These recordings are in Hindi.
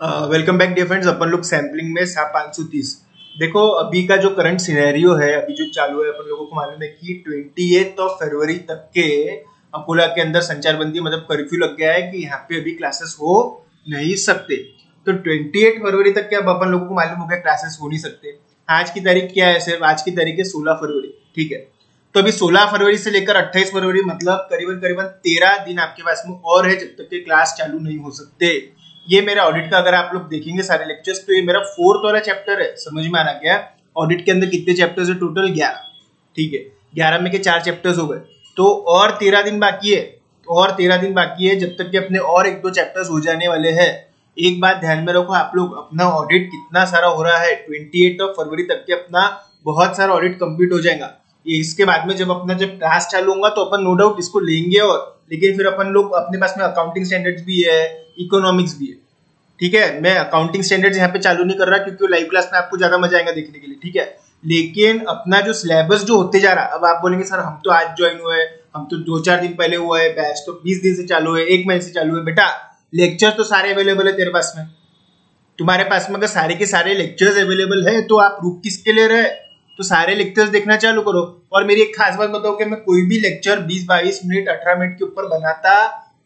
Welcome back dear friends. अपन लोग सैम्पलिंग में 530। देखो अभी का जो करंट सिनेरियो है, अभी जो चालू है, अपन लोगों को मालूम है कि 28 फरवरी तक के अकोला के अंदर संचार बंदी मतलब कर्फ्यू लग गया है कि यहाँ पे अभी क्लासेस हो नहीं सकते। तो 28 फरवरी तक के अब अपन लोगों को मालूम हो गया क्लासेस हो नहीं सकते। आज की तारीख क्या है? सिर्फ आज की तारीख है 16 फरवरी, ठीक है। तो अभी 16 फरवरी से लेकर 28 फरवरी मतलब करीबन करीबन 13 दिन आपके पास में और है जब तक के क्लास चालू नहीं हो सकते। ये मेरा ऑडिट का अगर आप लोग देखेंगे सारे लेक्चर्स, तो ये मेरा 4th वाला चैप्टर है। समझ में आ रहा क्या? ऑडिट के अंदर कितने चैप्टर्स है? टोटल 11, ठीक है। 11 में के 4 चैप्टर्स हो गए, तो और 13 दिन बाकी है। और 13 दिन बाकी है जब तक कि अपने और 1-2 चैप्टर्स हो जाने वाले हैं। एक बात ध्यान में रखो आप लोग, अपना ऑडिट कितना सारा हो रहा है, 28 फरवरी तक के अपना बहुत सारा ऑडिट कंप्लीट हो जाएगा। इसके बाद में जब क्लास चालू होगा तो अपन नो डाउट इसको लेंगे, और लेकिन फिर अपन लोग अपने पास में अकाउंटिंग स्टैंडर्ड्स भी है, इकोनॉमिक्स भी है, ठीक है। मैं अकाउंटिंग स्टैंडर्ड्स यहाँ पे चालू नहीं कर रहा क्योंकि लाइव क्लास में आपको ज्यादा मजा आएगा देखने के लिए, ठीक है। लेकिन अपना जो सिलेबस जो होते जा रहा है, अब आप बोलेंगे सर हम तो आज ज्वाइन हुए, हम तो 2-4 दिन पहले हुआ है, बैच तो 20 दिन से चालू है, 1 महीने से चालू है। बेटा लेक्चर तो सारे अवेलेबल है तेरे पास में, तुम्हारे पास में अगर सारे के सारे लेक्चर्स अवेलेबल है तो आप रुक किसके ले रहे? तो सारे लेक्चर्स देखना चालू करो। और मेरी एक खास बात बताओ कि मैं कोई भी लेक्चर 20-22 मिनट 18 मिनट के ऊपर बनाता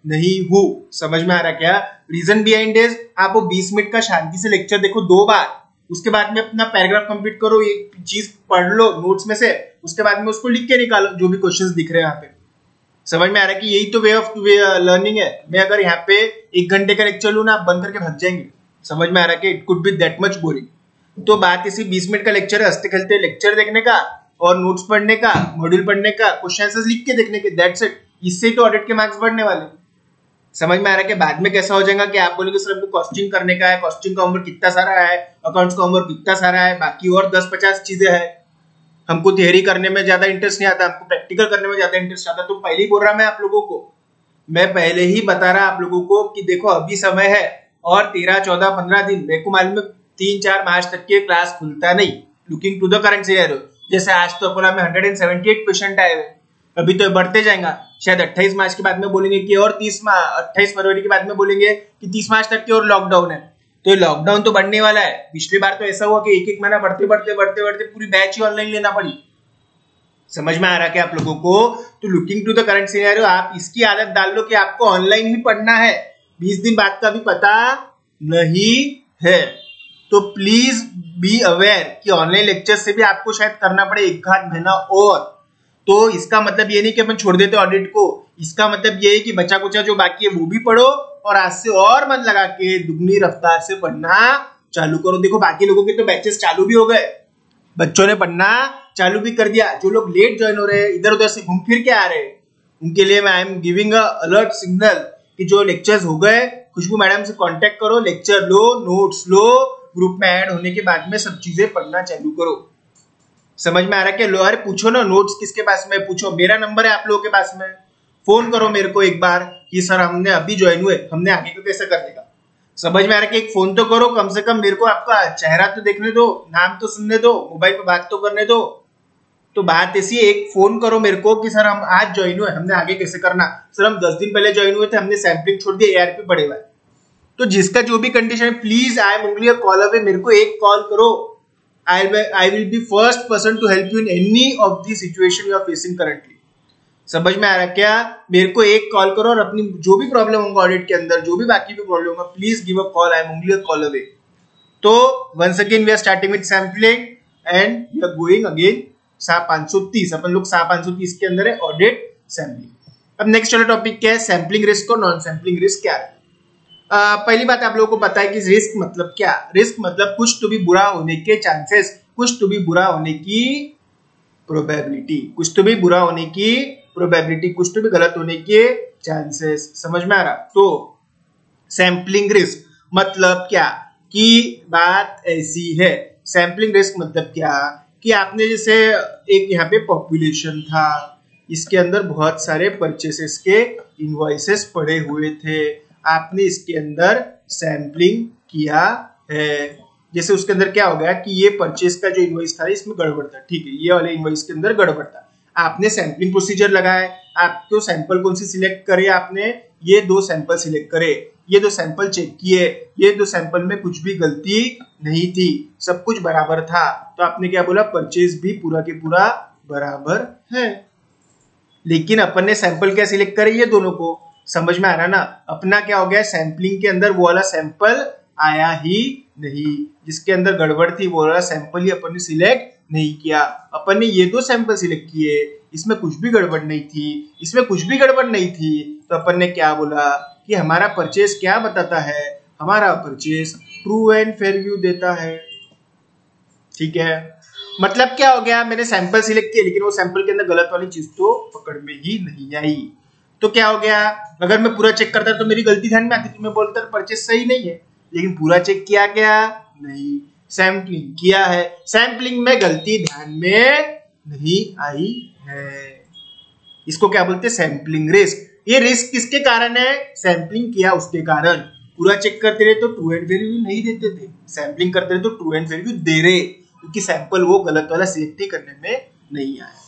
नहीं हूँ। समझ में आ रहा क्या? रीजन बिहाइंड इज, आप वो 20 मिनट का शांति से लेक्चर देखो 2 बार, उसके बाद में अपना पैराग्राफ कंप्लीट करो, एक चीज पढ़ लो नोट्स में से, उसके बाद में उसको लिख के निकालो जो भी क्वेश्चंस दिख रहे हैं यहाँ पे। समझ में आ रहा है कि यही तो वे ऑफ लर्निंग है। मैं अगर यहाँ पे 1 घंटे का लेक्चर लूँ ना, आप बंद करके भाग जाएंगे। समझ में आ रहा है कि it could be that much boring. तो बात इसी 20 मिनट का लेक्चर है, हंसते खेलते लेक्चर देखने का और नोट्स पढ़ने का, मॉड्यूल पढ़ने का, क्वेश्चन आंसर्स लिख के देखने के, दैट्स इट। इससे तो ऑडिट के मार्क्स बढ़ने वाले। समझ में आ रहा है कि बाद में कैसा हो जाएगा कि आप बोलोगे सर हमको कॉस्टिंग करने का है, कॉस्टिंग का होमवर्क कितना सारा है, अकाउंट्स का होमवर्क कितना सारा है, बाकी और 10-50 चीजें हैं, हमको थियरी करने में ज्यादा इंटरेस्ट नहीं आता, हमको प्रैक्टिकल करने में ज्यादा इंटरेस्ट आता। तो पहले ही बोल रहा मैं आप लोगों को, मैं पहले ही बता रहा आप लोगों को कि देखो अभी समय है और 13, 14, 15 दिन, मेरे को मालूम है 3-4 मार्च तक के क्लास खुलता नहीं। Looking to the current scenario, जैसे आज तो अकोला में 178 पेशेंट आए हुए, अभी तो बढ़ते जाएगा। शायद 28 मार्च के बाद में बोलेंगे कि और 28 फरवरी के बाद में बोलेंगे कि 30 मार्च तक की और लॉकडाउन है। तो ये लॉकडाउन तो बढ़ने वाला है। पिछली बार तो ऐसा हुआ कि 1-1 महीना बढ़ते पूरी बैच ही ऑनलाइन लेना पड़ी। समझ में आ रहा है कि आप लोगों को? तो looking to the current scenario, आप इसकी आदत डाल लो कि आपको ऑनलाइन ही पढ़ना है। 20 दिन बाद का भी पता नहीं है, तो प्लीज बी अवेयर कि ऑनलाइन लेक्चर से भी आपको शायद करना पड़े 1-8 महीना और। तो इसका मतलब ये नहीं कि अपन छोड़ देते ऑडिट को, इसका मतलब ये है कि बचा कुचा जो बाकी है वो भी पढ़ो और आज से और मन लगा के दुगनी रफ्तार से पढ़ना चालू करो। देखो बाकी लोगों के तो बैचेस चालू भी हो गए, बच्चों ने पढ़ना चालू भी कर दिया। जो लोग लेट ज्वाइन हो रहे हैं, इधर उधर से घूम फिर के आ रहे हैं, उनके लिए मैं I am giving a alert signal कि जो लेक्चर्स हो गए, खुशबू मैडम से कांटेक्ट करो, लेक्चर लो, नोट्स लो, ग्रुप में ऐड होने के बाद में सब चीजें पढ़ना चालू करो। समझ में आ रहा है कि लो? अरे पूछो ना नोट्स किसके पास में, पूछो, मेरा नंबर है आप लोगों के पास में, फोन करो मेरे को एक बार कि सर हमने अभी ज्वाइन हुए, हमने आगे को कैसे करने का। समझ में आ रहा है कि एक फोन तो करो, कम से कम मेरे को आपका चेहरा तो देखने दो, नाम तो सुनने दो, मोबाइल पे बात तो करने दो। तो बात ऐसी है, एक फोन करो मेरे को कि सर हम आज ज्वाइन हुए, हमने आगे कैसे करना। सर हम 10 दिन पहले ज्वाइन हुए थे, हमने सैम्पलिंग छोड़ दिया, ARP पड़े हुए। तो जिसका जो भी कंडीशन है, please I am only a call away, मेरे को एक कॉल करो। I will be first person to help you in any of the situation you are facing currently. समझ में आ रहा क्या? मेरे को एक कॉल करो और अपनी जो भी प्रॉब्लम होगा ऑडिट के अंदर, जो भी बाकी भी प्रॉब्लम होगा, please give a call, I am only a call away. तो once again we are starting with sampling and we are going again 530। अपन लोग 530 के अंदर है ऑडिट सैम्पलिंग। अब नेक्स्ट वाला टॉपिक क्या है? सैम्पलिंग रिस्क और नॉन सैम्पलिंग रिस्क क्या है? पहली बात आप लोगों को पता है कि रिस्क मतलब क्या? रिस्क मतलब कुछ तो भी बुरा होने के चांसेस, कुछ तो भी बुरा होने की प्रोबेबिलिटी, कुछ तो भी बुरा होने की प्रोबेबिलिटी, कुछ तो भी गलत होने के चांसेस। समझ में आ रहा? तो सैम्पलिंग रिस्क मतलब क्या? कि बात ऐसी है, सैम्पलिंग रिस्क मतलब क्या कि आपने जैसे एक यहाँ पे पॉपुलेशन था, इसके अंदर बहुत सारे परचेसेस के इनवॉइसेस पड़े हुए थे, आपने इसके अंदर सैम्पलिंग किया है। जैसे उसके अंदर क्या हो गया कि ये परचेस का जो इनवॉइस था इसमें गड़बड़ था, ठीक है, ये वाले इनवॉइस के अंदर गड़बड़ था, आपने सैम्पलिंग प्रोसीजर लगाया, आपको सैंपल कौन सी सिलेक्ट करे, आपने ये 2 सैंपल सिलेक्ट करे, ये दो सैंपल चेक किए, ये दो सैंपल में कुछ भी गलती नहीं थी, सब कुछ बराबर था, तो आपने क्या बोला, परचेज भी पूरा के पूरा बराबर है। लेकिन अपन ने सैंपल क्या सिलेक्ट करे, ये दोनों को, समझ में आ रहा ना। अपना क्या हो गया, सैंपलिंग के अंदर वो वाला सैंपल आया ही नहीं, जिसके अंदर गड़बड़ थी वो वाला सैंपल ही अपन ने सिलेक्ट नहीं किया। अपन ने ये दो सैंपल सिलेक्ट किए, इसमें कुछ भी गड़बड़ नहीं थी, इसमें कुछ भी गड़बड़ नहीं थी, तो अपन ने क्या बोला कि हमारा परचेज क्या बताता है, हमारा purchase true and fair view देता है। ठीक है, मतलब क्या हो गया, मैंने सैंपल सिलेक्ट किया लेकिन वो सैंपल के अंदर गलत वाली चीज तो पकड़ में ही नहीं आई। तो क्या हो गया, अगर मैं पूरा चेक करता तो मेरी गलती ध्यान में आती, तो मैं बोलता परचेज सही नहीं है, लेकिन पूरा चेक किया क्या, नहीं, सैंपलिंग किया है, सैंपलिंग में गलती ध्यान में नहीं आई है। इसको क्या बोलते हैं, सैंपलिंग रिस्क। ये रिस्क किसके कारण है, सैंपलिंग किया उसके कारण। पूरा चेक करते रहे तो ट्रू एंड फेयर व्यू नहीं देते थे, सैंपलिंग करते रहे तो ट्रू एंड फेयर व्यू दे रहे, क्योंकि सैंपल वो गलत वाला सिलेक्ट करने में नहीं आया।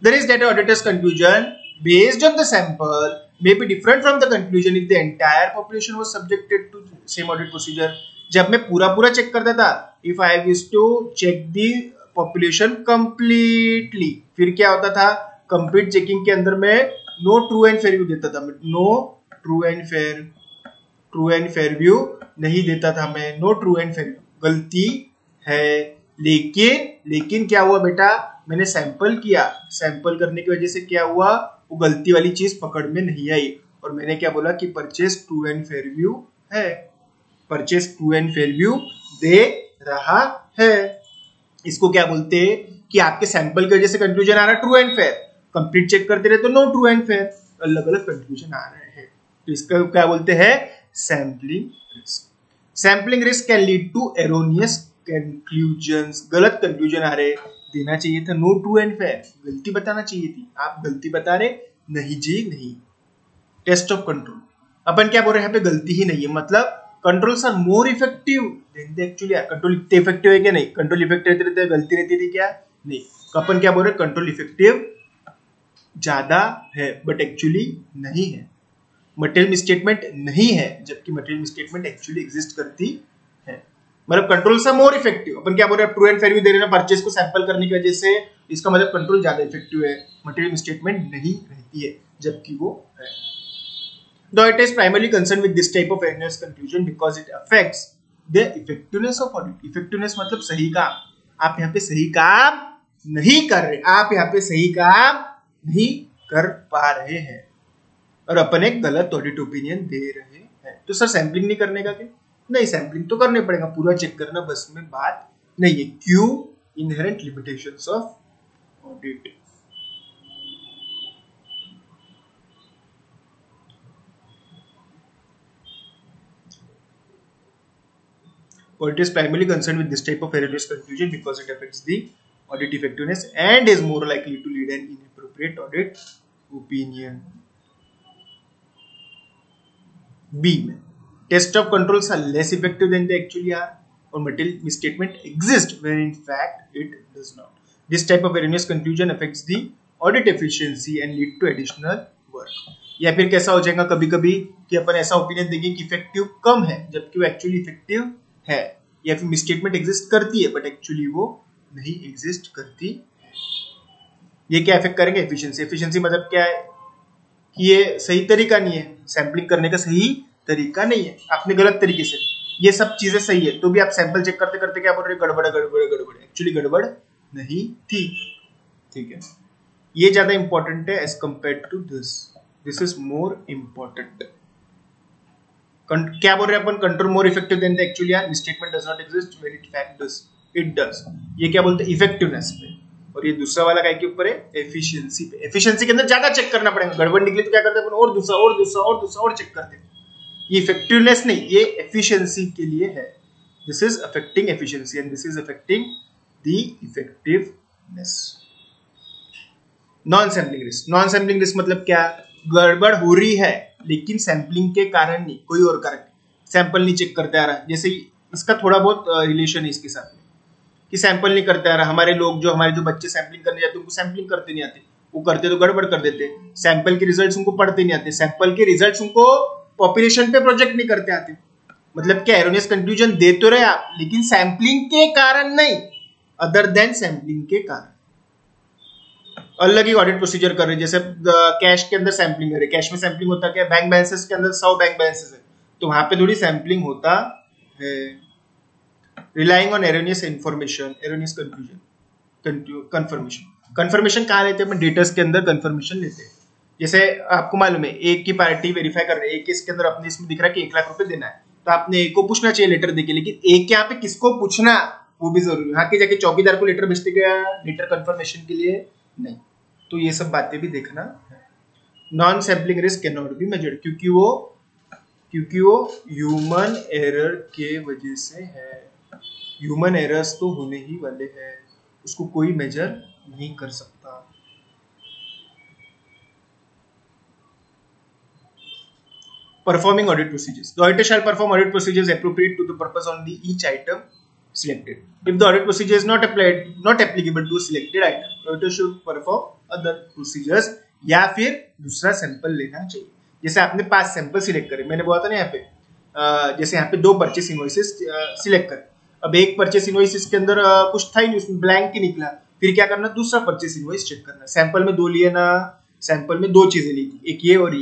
The risk that auditor's conclusion based on the sample may be different from the conclusion if the entire population was subjected to same audit procedure. जब मैं पूरा चेक करता था, if I wish to check the population completely, फिर क्या होता था, complete checking के अंदर में no true and fair view देता था, no true and fair view नहीं देता था मैं, no true and fair view, गलती है। लेकिन क्या हुआ बेटा, मैंने सैंपल किया, सैंपल करने की वजह से क्या हुआ, वो गलती वाली चीज पकड़ में नहीं आई, और मैंने क्या बोला कि purchase true and fair view है, purchase true and fair view दे रहा है। इसको क्या बोलते हैं कि आपके सैंपल की वजह से कंक्लूजन आ रहा है true and fair, complete check करते रहे तो नो ट्रू एंड फेयर, अलग अलग कंक्लूजन आ रहे हैं, तो इसका क्या बोलते हैं, sampling risk. Sampling risk can lead to erroneous conclusions, गलत कंक्लूजन आ रहे, देना चाहिए था नो ट्रू एंड फेयर, गलती बताना चाहिए थी, आप गलती बता रहे नहीं जी नहीं। टेस्ट ऑफ कंट्रोल, अपन क्या बोल रहे हैं, यहाँ पे गलती ही नहीं है, मतलब controls are more effective than the actually. Control इतने इफेक्टिव है क्या, नहीं, कंट्रोल इफेक्टिव रहते थे, गलती रहती थी क्या, नहीं, अपन क्या बोल रहे हैं, कंट्रोल इफेक्टिव ज्यादा है बट एक्चुअली नहीं है, मटेरियल मिसस्टेटमेंट नहीं है जबकि मटेरियल मिसस्टेटमेंट एक्चुअली एग्जिस्ट करती है। मतलब कंट्रोल से मोर इफेक्टिव, अपन क्या बोल रहे हैं, ट्रू एंड फेयर व्यू दे रहे हैं परचेज को सैंपल करने की वजह से, इसका मतलब कंट्रोल ज्यादा इफेक्टिव है, मटेरियल मिसस्टेटमेंट नहीं रहती है जबकि वो है। Though it is primarily concerned with this type of erroneous conclusion because it affects the effectiveness of audit. Effectiveness मतलब सही काम, आप यहाँ पे सही काम नहीं कर रहे, आप यहाँ पे सही काम नहीं कर पा रहे हैं और अपन एक गलत ऑडिट ओपिनियन दे रहे हैं। तो सर सैंपलिंग नहीं करने का क्या, नहीं, सैंपलिंग तो करने पड़ेगा, पूरा चेक करना बस में बात नहीं है। क्यों, inherent limitations of audit. Audit is primarily concerned with this type of erroneous conclusion because it affects the audit effectiveness and is more likely to lead an inappropriate audit opinion. B में test of controls are less effective than they actually are, or material misstatement exists when in fact it does not. This type of erroneous conclusion affects the audit efficiency and lead to additional work. या फिर कैसा हो जाएगा कभी कभी कि अपन ऐसा ओपिनियन देंगे कि इफेक्टिव कम है जबकि वो एक्चुअली इफेक्टिव है, या फिर मिसस्टेटमेंट एग्जिस्ट करती है बट एक्चुअली वो नहीं एग्जिस्ट करती है। ये क्या इफेक्ट करेंगे, एफिशिएंसी। एफिशिएंसी मतलब क्या है कि ये सही तरीका नहीं है, सैंपलिंग करने का सही तरीका नहीं है, आपने गलत तरीके से, ये सब चीजें सही है तो भी आप सैंपल चेक करते करते क्या बोल रहे हैं, गड़बड़ गड़बड़ गड़बड़, एक्चुअली गड़बड़ नहीं थी। ठीक है, ये ज्यादा इंपॉर्टेंट है as compare to this is more important. क्या बोल रहे हैं अपन, control more effective than the actually are, misstatement does not exist when in fact does it does. ये क्या बोलते हैं, इफेक्टिवनेस पे, और ये दूसरा वाला काय के ऊपर है, एफिशिएंसी पे। एफिशिएंसी के अंदर ज्यादा चेक करना पड़ेगा, गड़बड़ निकली तो क्या करते हैं अपन, और दूसरा और दूसरा और दूसरा और चेक करते हैं। ये इफेक्टिवनेस नहीं, ये एफिशिएंसी के लिए है। This is affecting efficiency and this is affecting the effectiveness. Non sampling risk, non sampling risk मतलब क्या, गड़बड़ हो रही है लेकिन सैंपलिंग के कारण नहीं, कोई और कारण, सैंपल नहीं चेक करते आ रहा। जैसे इसका थोड़ा बहुत रिलेशन है इसके साथ में कि सैंपल नहीं करते आ रहा, हमारे जो बच्चे सैंपलिंग करने जाते हैं उनको सैंपलिंग करते नहीं आते, वो करते तो गड़बड़ कर देते, सैंपल के रिजल्ट्स उनको पढ़ते नहीं आते, सैंपल के रिजल्ट्स उनको पॉपुलेशन पे प्रोजेक्ट नहीं करते आते। मतलब क्या, एरोनियस कंक्लूजन दे तो रहे आप, लेकिन सैंपलिंग के कारण नहीं, अदर देन सैंपलिंग के कारण। अलग ही ऑडिट प्रोसीजर कर रहे हैं, जैसे कैश के अंदर सैंपलिंग कर रहे, कैश में सैंपलिंग होता क्या, बैंक बैलेंसेस के अंदर 100 बैंक बैलेंसेस है, तो वहां पे थोड़ी सैंपलिंग होता है। Relying on erroneous information, erroneous conclusion, confirmation. Confirmation कहाँ लेते हैं, अपने डेटर्स के अंदर कंफर्मेशन लेते हैं। जैसे आपको मालूम है, एक की पार्टी वेरीफाई कर रहे हैं, एक इसके अंदर अपने इसमें दिख रहा है कि 1 लाख रुपए देना है, तो आपने एक को पूछना चाहिए लेटर देके, लेकिन एक यहाँ पे किसको पूछना वो भी जरूरी है। हाँ कि जाके चौकीदार को लेटर भेजते गया लेटर कंफर्मेशन के लिए नहीं। तो ये सब बातें भी देखना है। Non sampling risk can not be measured, क्योंकि वो ह्यूमन एरर के वजह से है। ह्यूमन एरर्स तो होने ही वाले हैं, उसको कोई मेजर नहीं कर सकता। Performing audit procedures. The auditor shall perform audit procedures appropriate to the purpose on the each item selected. If the audit procedure is not applicable to a selected item, the auditor should perform other procedures या फिर दूसरा सैंपल लेना चाहिए। जैसे आपने 5 सैंपल सिलेक्ट करे, मैंने बोला था ना यहाँ पे, जैसे यहाँ पे 2 परचेस इनवॉइसेस सिलेक्ट करे। अब एक परचेस इनवॉइस इसके अंदर कुछ था ही नहीं, उसमें ब्लैंक ही निकला, फिर क्या करना, दूसरा परचेस इनवॉइस चेक करना। सैंपल में 2 लिए ना, सैंपल में 2 चीजें ली थी, एक ये और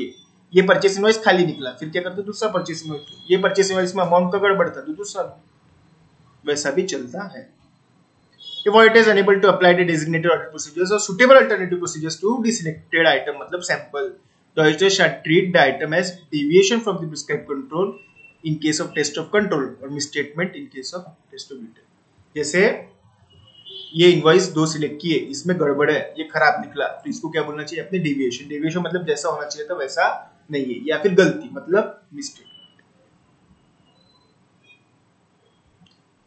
ये परचेस इनवॉइस खाली निकला, फिर क्या करते, दूसरा परचेस इनवॉइस, ये परचेस इनवॉइस में अमाउंट का गड़बड़ था तो दूसरा, वैसा भी चलता है। If auditor is unable to apply the designated audit procedures or suitable alternative procedures to the selected item, मतलब sample, the auditor shall treat the item as deviation from the prescribed control in case of test of control or misstatement in case of test of detail। जैसे ये इनवॉइस 2 सिलेक्ट किए, इसमें गड़बड़ है, ये खराब निकला, तो इसको क्या बोलना चाहिए, अपने डेविएशन। डेविएशन मतलब जैसा होना चाहिए था वैसा नहीं है, या फिर गलती मतलब मिस्टेक।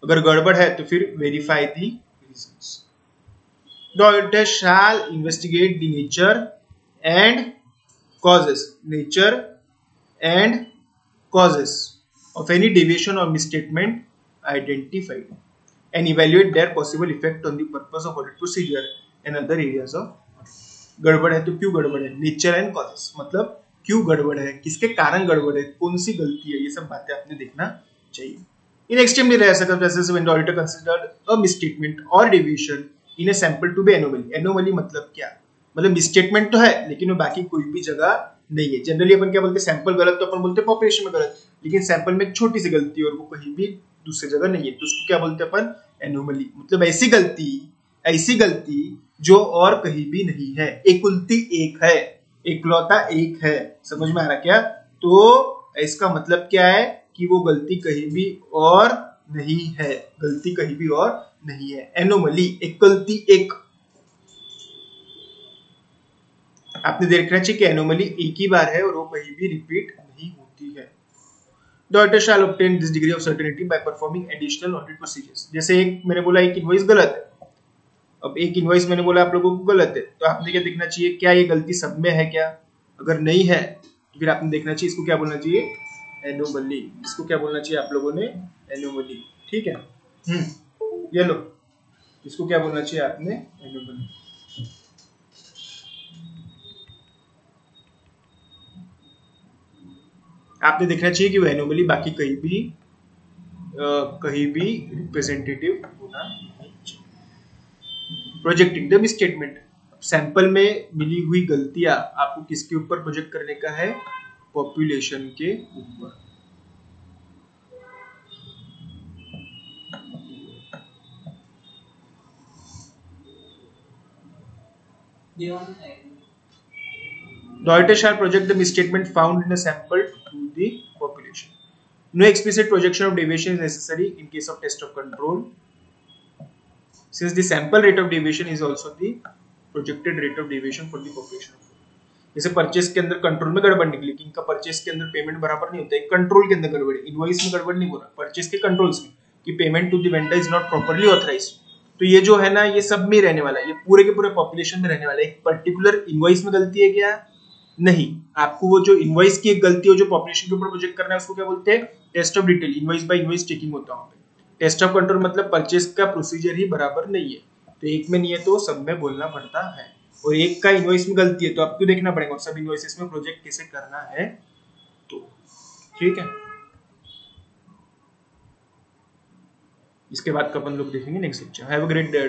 अगर गड़बड़ है तो फिर verify the reasons. The auditor shall investigate the nature and causes of any deviation or misstatement identified and evaluate their possible effect on the purpose of audit procedure and other areas of audit। गड़बड़ है तो क्यों गड़बड़ है, नेचर एंड कॉजेस मतलब क्यों गड़बड़ है, किसके कारण गड़बड़ है, कौन सी गलती है, ये सब बातें आपने देखना चाहिए। In extremely rare circumstances, when the auditor considered a misstatement or deviation in a sample to be anomaly। anomaly मतलब क्या, मतलब misstatement तो है लेकिन वो बाकी कोई भी जगह नहीं है। जनरली अपन क्या बोलते हैं, सैंपल गलत तो अपन बोलते हैं पॉपुलेशन में गलत, लेकिन सैंपल में एक छोटी सी गलती और वो कहीं भी दूसरी जगह नहीं है, तो उसको क्या बोलते हैं अपन, एनोमली। मतलब ऐसी गलती जो और कहीं भी नहीं है, एकलौती एक है, एकलौता एक है। समझ में आ रहा क्या? तो इसका मतलब क्या है कि वो गलती कहीं भी और नहीं है, गलती कहीं भी और नहीं है। एनोमली, एकलौती एक। आपने देखना चाहिए कि एनोमली एक ही बार है और वो कहीं भी रिपीट नहीं होती है। The auditor shall obtain this degree of certainty by performing additional audit procedures। जैसे एक मैंने बोला एक इनवॉइस गलत है, अब एक इनवॉइस मैंने बोला आप लोगों को गलत है, तो आपने क्या देखना चाहिए, क्या ये गलती सब में है क्या? अगर नहीं है तो फिर आपने देखना चाहिए इसको क्या बोलना चाहिए, एनोमली। इसको क्या बोलना चाहिए आप लोगों ने, एनोमली। ठीक है, ये लो, इसको क्या बोलना चाहिए आपने, एनोमली। आपने देखना चाहिए कि वो एनोमली बाकी कहीं भी रिप्रेजेंटेटिव होना नहीं चाहिए। प्रोजेक्टिंग द मिसस्टेटमेंट, सैंपल में मिली हुई गलतियां आपको किसके ऊपर प्रोजेक्ट करने का है, पॉपुलेशन के ऊपर। The auditor shall project the misstatement found in a sample to the population. No explicit projection of deviation is necessary in case of test of control, since the sample rate of deviation is also the projected rate of deviation for the population। जैसे परचेस के अंदर कंट्रोल में गड़बड़ निकली कि इनका परचेस के अंदर पेमेंट बराबर नहीं होता है, कंट्रोल के अंदर गड़बड़, इनवॉइस में गड़बड़ नहीं हो रहा, परचेस के कंट्रोल्स में कि payment to the vendor is not properly authorized. तो ये जो है ना, ये सब में रहने वाला है, ये पूरे के पूरे पॉपुलेशन में रहने वाला है। एक पर्टिकुलर इनवॉइस में गलती है क्या, नहीं। आपको वो जो इनवॉइस की एक गलती हो जो पॉपुलेशन के ऊपर प्रोजेक्ट करना है, उसको क्या बोलते हैं, test of detail. Invoice by invoice checking होता है। टेस्ट ऑफ कंट्रोल मतलब परचेस का प्रोसीजर ही बराबर नहीं है, तो एक में नहीं है तो सब में बोलना पड़ता है। और एक का इनवॉइस में गलती है तो आपको देखना पड़ेगा सब इनवॉइसेस में प्रोजेक्ट कैसे करना है। तो ठीक है, इसके बाद का अपन लोग देखेंगे next lecture. Have a great day.